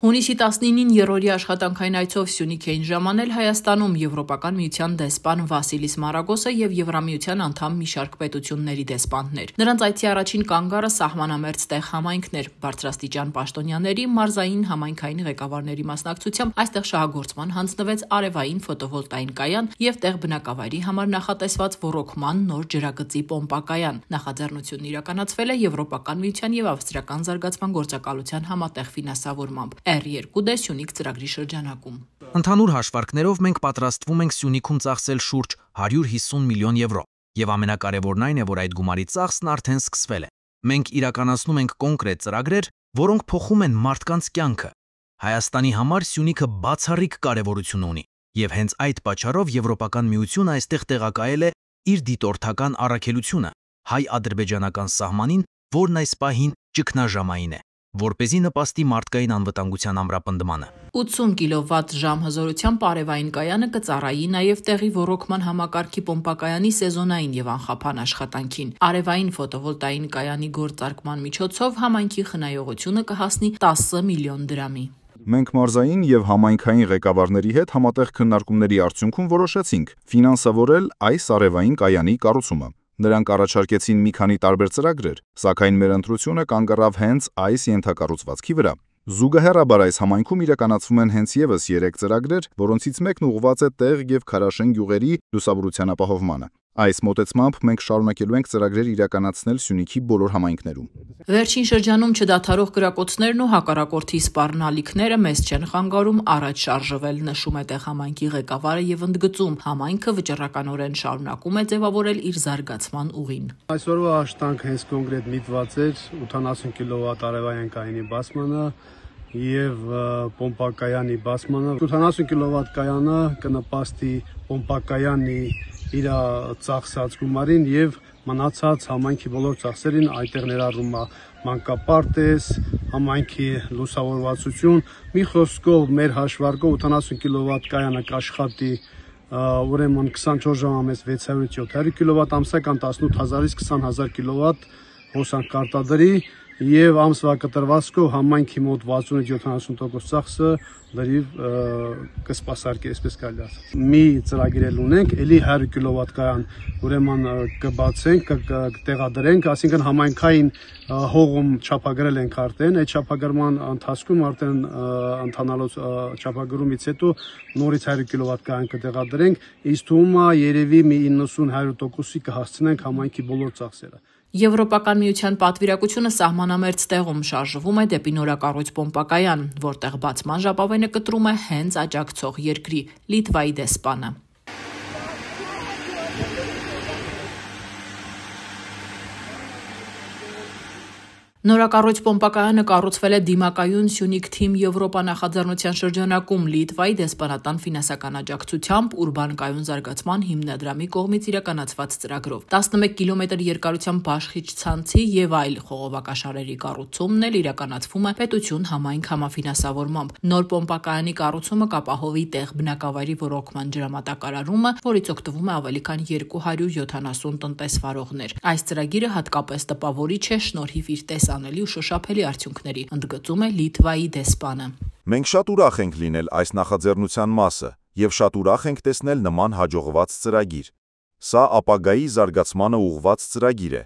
Հունիսի 19-ին երրորդի աշխատանքային այցով Սյունիք էին ժամանել Հայաստանում Եվրոպական միության դեսպան Վասիլիս Մարագոսը եւ Եվրամիության անդամ մի շարք պետությունների դեսպաններ։ Նրանց այցի առաջին կանգառը սահմանամերձ տեղ համայնքներ, բարձրաստիճան պաշտոնյաների, մարզային համայնքային ղեկավարների մասնակցությամբ այստեղ շահագործման հանձնվեց արևային ֆոտովոլտային կայան եւ տեղ բնակավայրի համար նախատեսված ոռոգման նոր ջրագծի պոմպակայան։ Նախաձեռնությունն իրականացվել է Եվրոպական միության եւ Ավստրիական զարգացման գործակալության համատեղ ֆինանսավորմամբ։ R2D Սյունիք ծրագրի շրջանակում։ Ընդհանուր հաշվարկներով մենք պատրաստվում ենք Սյունիքում ծախսել շուրջ 150 միլիոն եվրո, եւ ամենակարևորն այն է, որ այդ գումարի ծախսն արդեն սկսվել է։ Մենք իրականացնում ենք կոնկրետ ծրագրեր, որոնք փոխում են մարդկանց կյանքը։ Հայաստանի համար Սյունիքը բացառիկ կարևորություն ունի, եւ հենց այդ պատճառով Եվրոպական միությունը այստեղ տեղակայել է իր դիտորդական առաքելությունը հայ-ադրբեջանական սահմանին, որն այս պահին ճգնաժամային է, որպեսզի նպաստի մարդկային անվտանգության ամրապնդմանը։ 80 կՎտ ժամ հզորությամբ արևային կայանը կծառայի նաև տեղի ոռոգման համակարգի պոմպակայանի սեզոնային եւ անխափան աշխատանքին։ Արևային ֆոտովոլտային կայանի գործարկման միջոցով համայնքի խնայողությունը կհասնի 10 միլիոն դրամի։ Մենք մարզային եւ համայնքային ղեկավարների հետ համատեղ քննարկումների արդյունքում որոշեցինք ֆինանսավորել այս արևային կայանի կառուցումը։ Նրանք առաջարկեցին մի քանի տարբեր ծրագրեր, սակայն մեր ընտրությունը կանգ առավ հենց այս ենթակառուցվածքի վրա։ Զուգահեռաբար այս համայնքում իրականացվում են հենց եւս 3 ծրագրեր, որոնցից մեկն ուղղված է տեղ եւ քարաշեն գյուղերի լուսավորության ապահովմանը։ Այս մոտեցմամբ մենք շարունակելու ենք ծրագրեր իրականացնել Սյունիքի բոլոր համայնքներում։ Վերջին շրջանում չդադարող կրակոցներն ու հակառակորդի սպառնալիքները մեզ չեն խանգարում առաջ շարժվել, նշում է տեղ համայնքի ղեկավարը եւ ընդգծում, համայնքը վճռականորեն շարունակում է ձևավորել իր զարգացման ուղին։ Այսօրվա աշխատանքը հենց կոնկրետ միտված էր 80 կՎտ արևային կայանի բացմանը եւ պոմպակայանի բացմանը։ 80 կՎտ կայանը կնպաստի պոմպակայանի իր ծախսած գումարին եւ մնացած համայնքի բոլոր ծախսերին, այդտեղ ներառում է մանկապարտեզ, համայնքի լուսավորվածություն։ Մի խոսքով մեր հաշվարկով 80 կՎտ կայանը կաշխատի ուրեմն 24 ժամամեջ 600-700 կՎտ ամսական 18000-ից 20000 կՎտ հոսանք կարտադրի եւ ամսվա կտրվածքով համայնքի մոտ 60-70% ծախսը լրիվ կսպասարկի, այսպես կարելի ասել։ Մի ծրագիր էլ ունենք, ելի 100 կՎտ կայան, ուրեմն կբացենք, կտեղադրենք, այսինքն համայնքային հողում չափագրել ենք արդեն, այդ չափագրման ընթացքում արդեն ընթանալուց չափագրումից հետո նորից 100 կՎտ կայան կտեղադրենք, իսկ թվում է երևի մի 90-100%-ի կհասցնենք համայնքի բոլոր ծախսերը։ Եվրոպական միության պատվիրակությունը սահմանամերձ տեղում շարժվում է դեպի նորակառույց պոմպակայան, որտեղ բացման ժապավենը կտրում է հենց աջակցող երկրի՝ Լիտվայի դեսպանը։ Նորակառույց պոմպակայանը կառուցվել է դիմակայուն Սյունիք թիմ Եվրոպա նախաձեռնության շրջանակում Լիտվայի դեսպանատան ֆինանսական աջակցությամբ ուրբան կայուն զարգացման հիմնադրամի կողմից իրականացված ծրագրով 11 կիլոմետր երկարությամբ բաշխիչ ցանցի եւ այլ խողովակաշարերի կառուցումն էլ իրականացվում է պետություն համայնք համաֆինանսավորմամբ։ Նոր պոմպակայանի կառուցումը կապահովի տեղ բնակավայրի ոռոգման ջրամատակարարումը, որից օգտվում է ավելի քան 270 տնտեսվարողներ։ Այս ծրագիրը հատկապես տպավորիչ է շնորհիվ իր անելի ու շոշափելի արդյունքների, ընդգծում է Լիտվայի դեսպանը։ Մենք շատ ուրախ ենք լինել այս նախաձեռնության մասը եւ շատ ուրախ ենք տեսնել նման հաջողված ծրագիր։ Սա ապագայի զարգացմանը ուղղված ծրագիր է։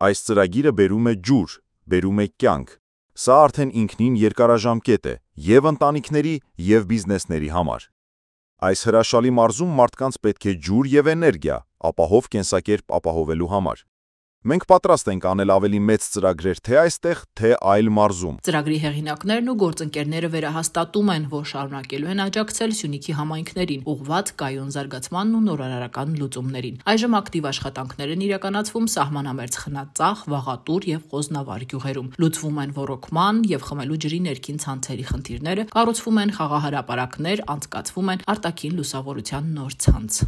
Այս ծրագիրը բերում է ջուր, բերում է կյանք։ Սա արդեն ինքնին երկարաժամկետ է եւ ընտանիքների եւ բիզնեսների համար։ Այս հրաշալի մարզում մարդկանց պետք է ջուր եւ էներգիա, ապահով կենսակերպ ապահովելու համար։ Մենք պատրաստ ենք անել ավելի մեծ ծրագրեր թե այստեղ, թե այլ մարզում։ Ծրագրի հեղինակներն ու գործընկերները վերահաստատում են, որ շարունակելու են աջակցել Սյունիքի համայնքներին, ուղղված կայուն զարգացմանն ու նորարարական լուծումներին։ Այժմ ակտիվ աշխատանքներ են իրականացվում սահմանամերձ Խնածախ, Վաղատուր եւ Խոզնավար գյուղերում։ Լուծվում են ոռոգման եւ խմելու ջրի ներքին ցանցերի խնդիրները, կառուցվում են խաղահրապարակներ, անցկացվում են արտաքին լուսավորության նոր ցանց։